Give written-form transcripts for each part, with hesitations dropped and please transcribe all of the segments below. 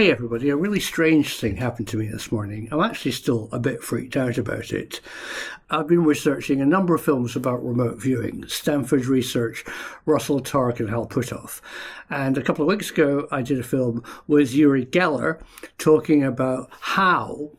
Hey everybody, a really strange thing happened to me this morning. I'm actually still a bit freaked out about it. I've been researching a number of films about remote viewing, Stanford research, Russell Targ and Hal Puthoff. And a couple of weeks ago, I did a film with Uri Geller talking about how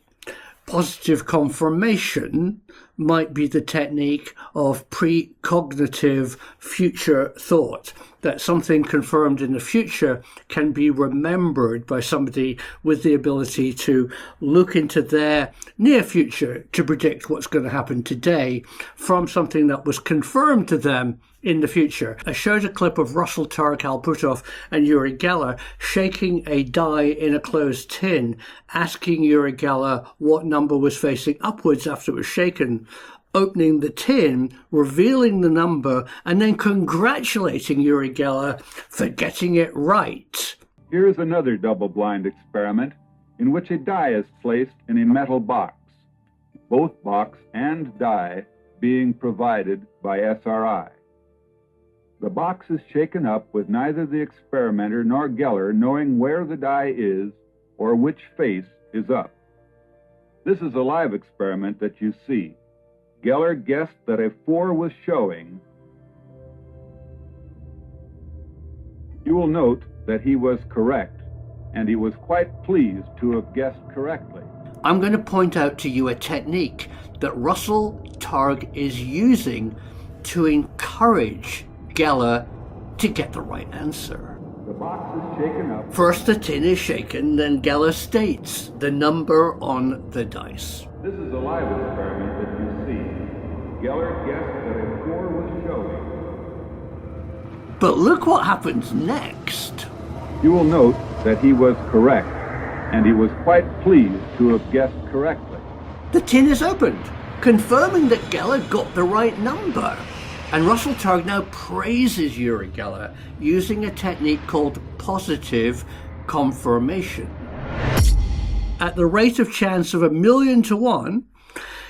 positive confirmation might be the technique of precognitive future thought, that something confirmed in the future can be remembered by somebody with the ability to look into their near future to predict what's going to happen today from something that was confirmed to them in the future. I showed a clip of Russell Targ, Hal Puthoff and Uri Geller shaking a die in a closed tin, asking Uri Geller what number was facing upwards after it was shaken, opening the tin, revealing the number, and then congratulating Uri Geller for getting it right. Here is another double-blind experiment in which a die is placed in a metal box, both box and die being provided by SRI. The box is shaken up with neither the experimenter nor Geller knowing where the die is or which face is up. This is a live experiment that you see. Geller guessed that a 4 was showing. You will note that he was correct, and he was quite pleased to have guessed correctly. I'm going to point out to you a technique that Russell Targ is using to encourage Geller to get the right answer. The box is shaken up. First the tin is shaken, then Geller states the number on the dice. This is a live experiment that you see. Geller guessed that a 4 was showing. But look what happens next. You will note that he was correct, and he was quite pleased to have guessed correctly. The tin is opened, confirming that Geller got the right number. And Russell Targ now praises Uri Geller using a technique called positive confirmation. At the rate of chance of 1,000,000 to 1,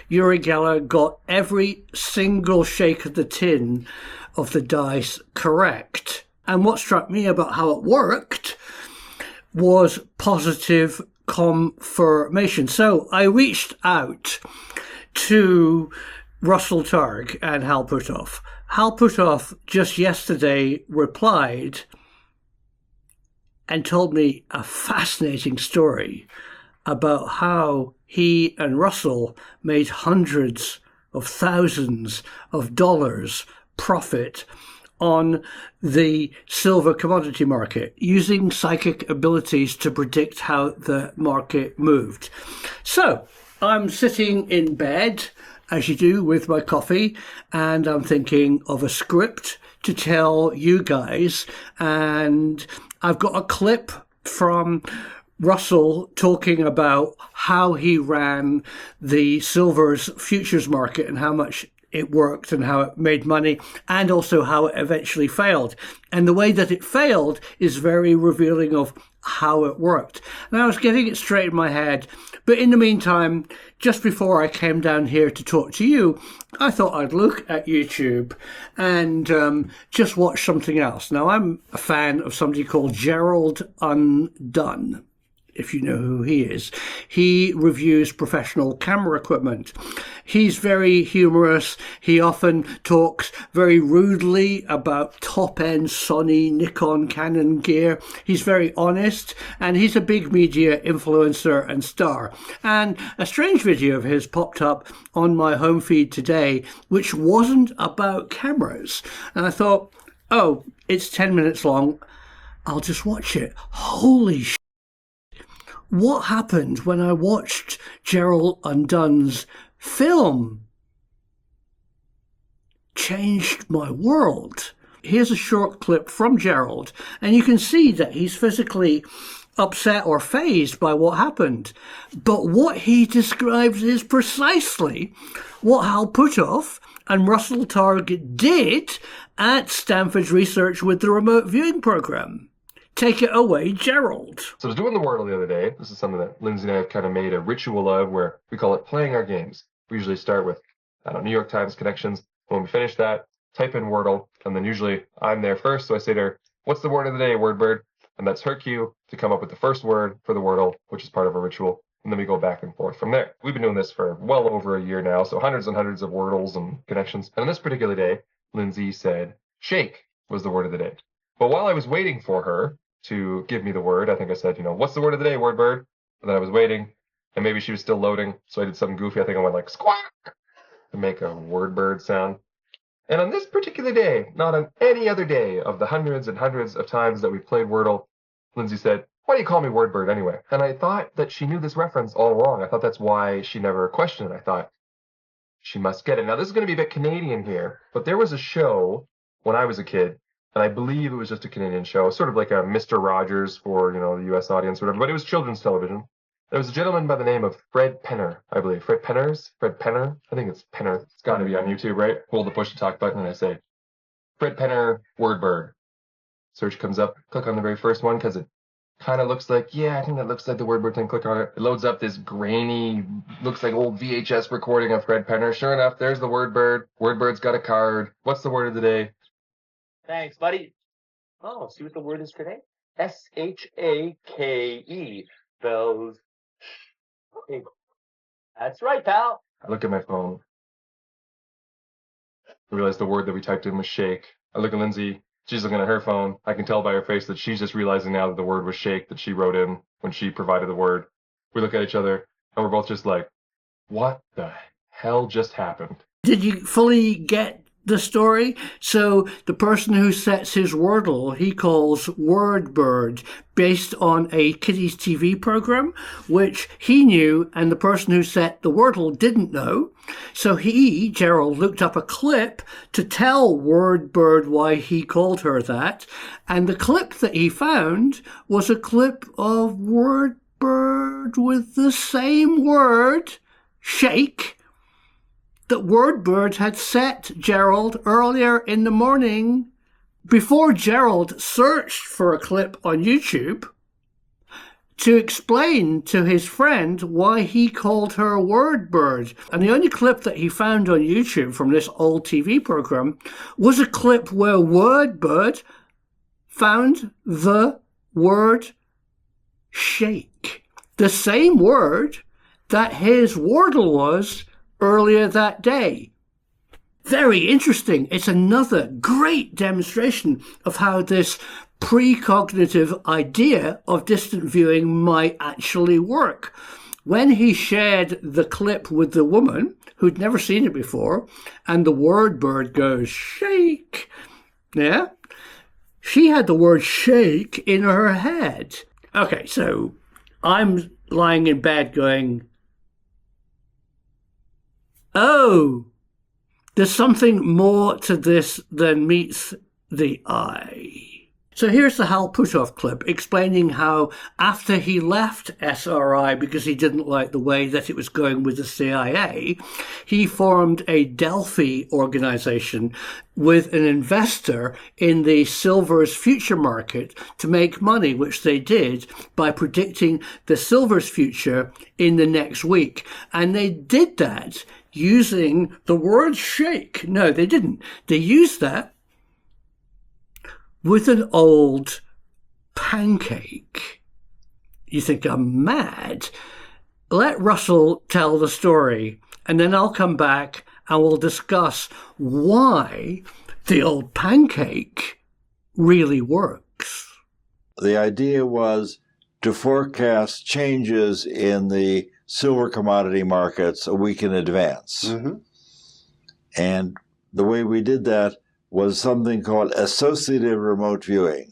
Uri Geller got every single shake of the tin of the dice correct. And what struck me about how it worked was positive confirmation. So I reached out to Russell Targ and Hal Puthoff. Hal Puthoff just yesterday replied and told me a fascinating story about how he and Russell made hundreds of thousands of dollars profit on the silver commodity market using psychic abilities to predict how the market moved. So I'm sitting in bed, as you do, with my coffee, and I'm thinking of a script to tell you guys, and I've got a clip from Russell talking about how he ran the silver's futures market and how much it worked and how it made money, and also how it eventually failed. And the way that it failed is very revealing of how it worked. And I was getting it straight in my head. But in the meantime, just before I came down here to talk to you, I thought I'd look at YouTube and just watch something else. Now, I'm a fan of somebody called Gerald Undone, if you know who he is. He reviews professional camera equipment. He's very humorous. He often talks very rudely about top-end Sony, Nikon, Canon gear. He's very honest, and he's a big media influencer and star. And a strange video of his popped up on my home feed today, which wasn't about cameras. And I thought, oh, it's 10 minutes long. I'll just watch it. Holy shit. What happened when I watched Gerald Undone's film changed my world. Here's a short clip from Gerald, and you can see that he's physically upset or fazed by what happened. But what he describes is precisely what Hal Puthoff and Russell Targ did at Stanford's research with the remote viewing program. Take it away, Gerald. So I was doing the Wordle the other day. This is something that Lindsay and I have kind of made a ritual of, where we call it playing our games. We usually start with New York Times connections. When we finish that, type in Wordle, and then usually I'm there first. So I say to her, "What's the word of the day, Wordbird?" And that's her cue to come up with the first word for the Wordle, which is part of a ritual. And then we go back and forth from there. We've been doing this for well over a year now, so hundreds and hundreds of Wordles and connections. And on this particular day, Lindsay said, shake was the word of the day. But while I was waiting for her to give me the word, I think I said, what's the word of the day, word bird? And then I was waiting, and maybe she was still loading, so I did something goofy. I think I went like squawk to make a word bird sound. And on this particular day, not on any other day of the hundreds and hundreds of times that we played Wordle, Lindsay said, why do you call me word bird anyway? And I thought that she knew this reference all along. I thought that's why she never questioned it. I thought she must get it. Now, this is going to be a bit Canadian here, but there was a show when I was a kid, and I believe it was just a Canadian show, sort of like a Mr. Rogers for, the U.S. audience or whatever, but it was children's television. There was a gentleman by the name of Fred Penner, I believe. Fred Penner? I think it's Penner. It's got to be on YouTube, right? Hold the push to talk button and I say, Fred Penner, word bird. Search comes up. Click on the very first one because it kind of looks like, I think that looks like the word bird thing. Click on it. It loads up this grainy, looks like old VHS recording of Fred Penner. Sure enough, there's the word bird. Word bird's got a card. What's the word of the day? Thanks, buddy. Oh, see what the word is today? S-H-A-K-E. Spells. That's right, pal. I look at my phone. I realize the word that we typed in was shake. I look at Lindsay. She's looking at her phone. I can tell by her face that she's just realizing now that the word was shake that she wrote in when she provided the word. We look at each other, and we're both just like, what the hell just happened? Did you fully get the story? So the person who sets his Wordle, he calls Word Bird, based on a kiddies TV program, which he knew and the person who set the Wordle didn't know. So Gerald, looked up a clip to tell Word Bird why he called her that. And the clip that he found was a clip of Word Bird with the same word, shake, that Word Bird had set Gerald earlier in the morning before Gerald searched for a clip on YouTube to explain to his friend why he called her Word Bird. And the only clip that he found on YouTube from this old TV program was a clip where Word Bird found the word shake, the same word that his Wordle was earlier that day. Very interesting. It's another great demonstration of how this precognitive idea of distant viewing might actually work. When he shared the clip with the woman who'd never seen it before, and the word bird goes shake, she had the word shake in her head. Okay, so I'm lying in bed going, oh, there's something more to this than meets the eye. So here's the Hal Puthoff clip explaining how after he left SRI because he didn't like the way that it was going with the CIA, he formed a Delphi organization with an investor in the silver's future market to make money, which they did by predicting the silver's future in the next week. And they did that using the word shake. No, they didn't. They used that with an old pancake. You think I'm mad? Let Russell tell the story, and then I'll come back and we'll discuss why the old pancake really works. The idea was to forecast changes in the silver commodity markets a week in advance. Mm-hmm. And the way we did that was something called associative remote viewing.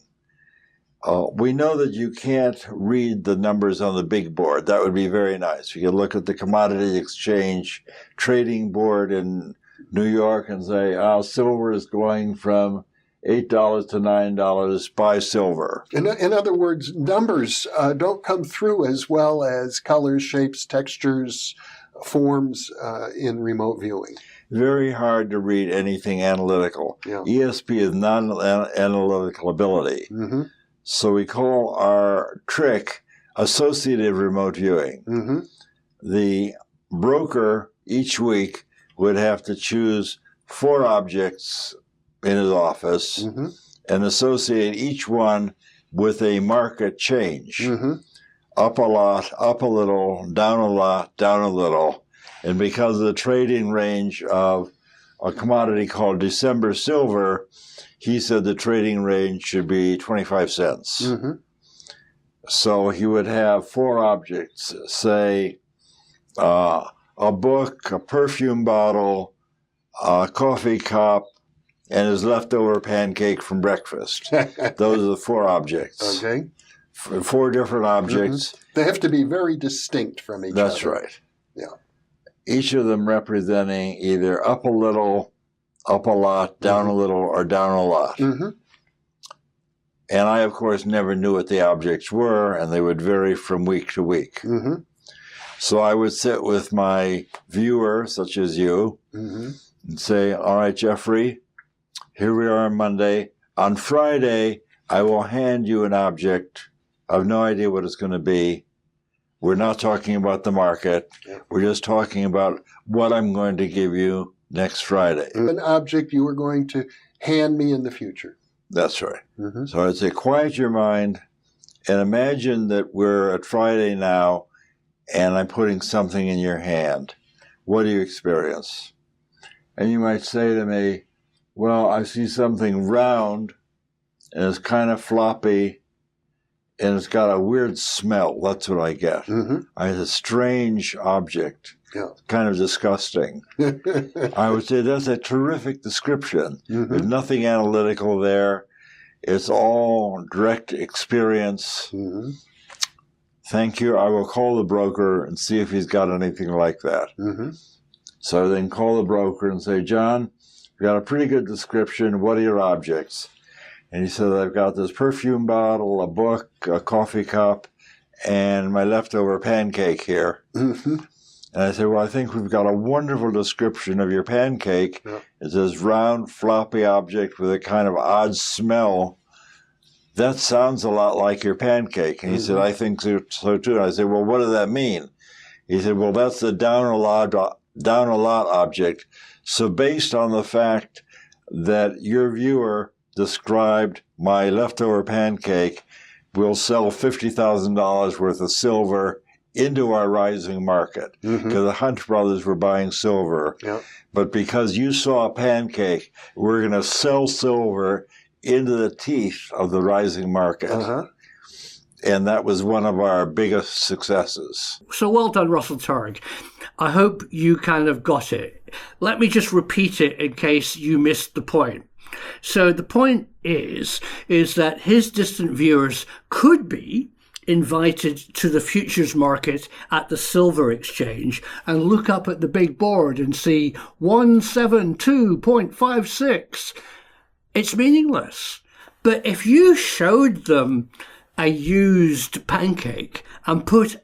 We know that you can't read the numbers on the big board. That would be very nice. You can look at the commodity exchange trading board in New York and say, silver is going from $8 to $9, buy silver. In other words, numbers don't come through as well as colors, shapes, textures, forms in remote viewing. Very hard to read anything analytical. Yeah. ESP is non-analytical ability. Mm-hmm. So we call our trick associative remote viewing. Mm-hmm. The broker each week would have to choose 4 objects in his office, mm-hmm. and associate each one with a market change. Mm-hmm. Up a lot, up a little, down a lot, down a little. And because of the trading range of a commodity called December silver, he said the trading range should be 25 cents. Mm-hmm. So he would have 4 objects, say a book, a perfume bottle, a coffee cup, and his leftover pancake from breakfast. Those are the 4 objects. Okay. 4 different objects. Mm-hmm. They have to be very distinct from each That's other. right. Yeah. Each of them representing either up a little, up a lot, down a little, or down a lot. Mm-hmm. And I, of course, never knew what the objects were, and they would vary from week to week. Mm-hmm. So I would sit with my viewer, such as you, Mm-hmm. and say, all right, Jeffrey, here we are on Monday. On Friday, I will hand you an object. I have no idea what it's going to be. We're not talking about the market. Yeah. We're just talking about what I'm going to give you next Friday. An object you are going to hand me in the future. That's right. Mm-hmm. So I'd say, quiet your mind and imagine that we're at Friday now and I'm putting something in your hand. What do you experience? And you might say to me, well, I see something round and it's kind of floppy and it's got a weird smell. That's what I get. Mm-hmm. It's a strange object, Yeah. kind of disgusting. I would say that's a terrific description. Mm-hmm. There's nothing analytical there. It's all direct experience. Mm-hmm. Thank you. I will call the broker and see if he's got anything like that. Mm-hmm. So then call the broker and say, John, we got a pretty good description. What are your objects? And he said, I've got this perfume bottle, a book, a coffee cup, and my leftover pancake here. Mm-hmm. And I said, well, I think we've got a wonderful description of your pancake. Yeah. It's this round, floppy object with a kind of odd smell. That sounds a lot like your pancake. And he said, I think so too. And I said, well, what does that mean? He said, well, that's the down a lot object. So based on the fact that your viewer described my leftover pancake, we'll sell $50,000 worth of silver into our rising market, because the Hunt brothers were buying silver. Yeah. But because you saw a pancake, we're going to sell silver into the teeth of the rising market. Uh-huh. And that was one of our biggest successes. So well done, Russell Targ. I hope you kind of got it. Let me just repeat it in case you missed the point. So the point is that his distant viewers could be invited to the futures market at the silver exchange and look up at the big board and see 172.56. It's meaningless. But if you showed them a used pancake and put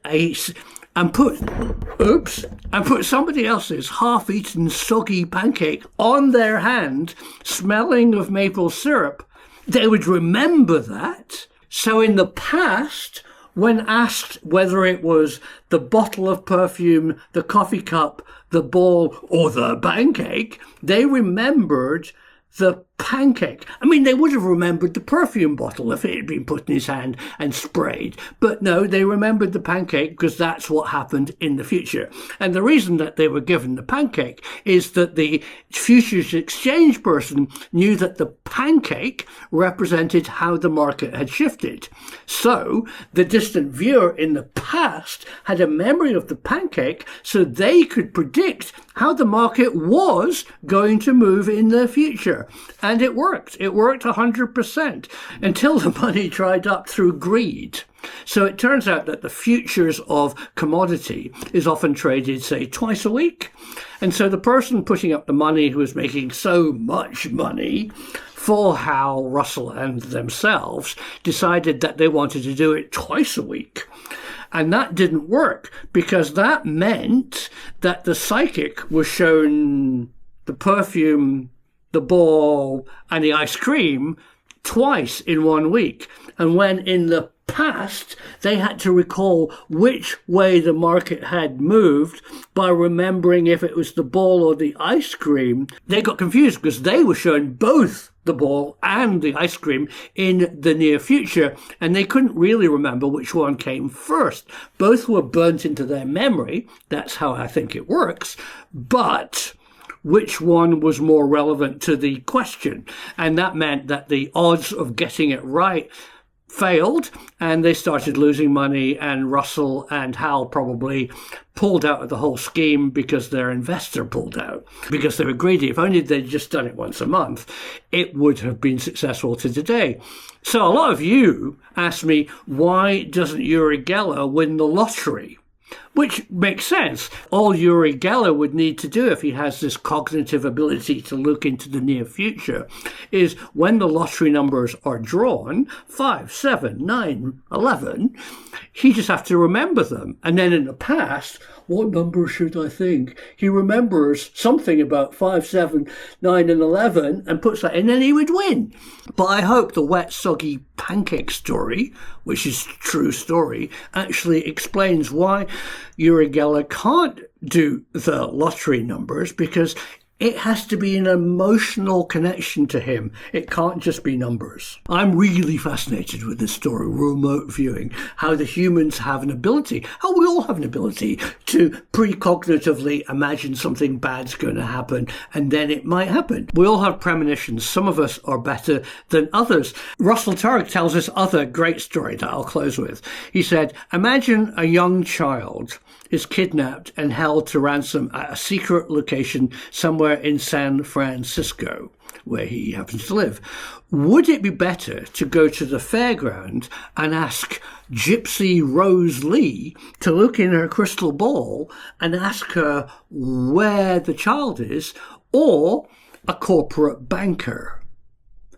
somebody else's half-eaten soggy pancake on their hand, smelling of maple syrup, they would remember that. So in the past, when asked whether it was the bottle of perfume, the coffee cup, the ball, or the pancake, they remembered the pancake. I mean, they would have remembered the perfume bottle if it had been put in his hand and sprayed. But no, they remembered the pancake because that's what happened in the future. And the reason that they were given the pancake is that the futures exchange person knew that the pancake represented how the market had shifted. So the distant viewer in the past had a memory of the pancake so they could predict how the market was going to move in the future. And it worked. It worked 100% until the money dried up through greed. So it turns out that the futures of commodity is often traded, say, twice a week. And so the person putting up the money who is making so much money for Hal, Russell, and themselves decided that they wanted to do it twice a week. And that didn't work because that meant that the psychic was shown the perfume, the ball, and the ice cream twice in 1 week. And when in the past they had to recall which way the market had moved by remembering if it was the ball or the ice cream, they got confused because they were shown both the ball and the ice cream in the near future, and they couldn't really remember which one came first. Both were burnt into their memory. That's how I think it works. But which one was more relevant to the question? And that meant that the odds of getting it right failed, and they started losing money, and Russell and Hal probably pulled out of the whole scheme because their investor pulled out, because they were greedy. If only they'd just done it once a month, it would have been successful to today. So a lot of you ask me, why doesn't Uri Geller win the lottery? Which makes sense. All Uri Geller would need to do, if he has this cognitive ability to look into the near future, is when the lottery numbers are drawn, 5, 7, 9, 11, he just has to remember them. And then in the past, what number should I think? He remembers something about 5, 7, 9, and 11 and puts that in, and he would win. But I hope the wet, soggy pancake story, which is a true story, actually explains why Uri Geller can't do the lottery numbers, because it has to be an emotional connection to him. It can't just be numbers. I'm really fascinated with this story, remote viewing, how the humans have an ability, how we all have an ability to precognitively imagine something bad's going to happen, and then it might happen. We all have premonitions. Some of us are better than others. Russell Targ tells this other great story that I'll close with. He said, imagine a young child is kidnapped and held to ransom at a secret location somewhere in San Francisco, where he happens to live. Would it be better to go to the fairground and ask Gypsy Rose Lee to look in her crystal ball and ask her where the child is, or a corporate banker?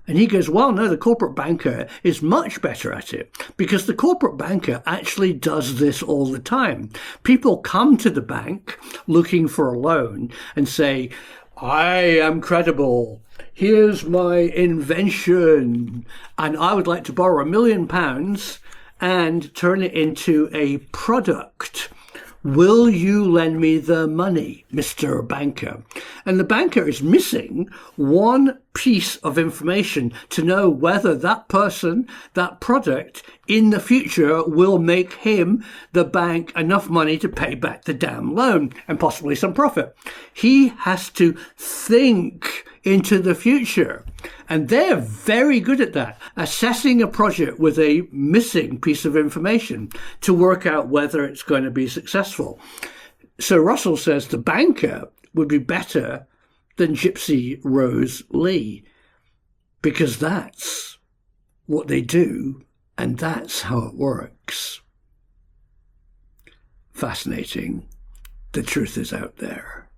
And he goes, well, no, the corporate banker is much better at it, because the corporate banker actually does this all the time. People come to the bank looking for a loan and say, I am credible. Here's my invention, and I would like to borrow £1 million and turn it into a product. Will you lend me the money, Mr. Banker? And the banker is missing one piece of information to know whether that person, that product, in the future will make him, the bank, enough money to pay back the damn loan and possibly some profit. He has to think into the future. And they're very good at that, assessing a project with a missing piece of information to work out whether it's going to be successful. So Russell says the banker would be better than Gypsy Rose Lee, because that's what they do, and that's how it works. Fascinating. The truth is out there.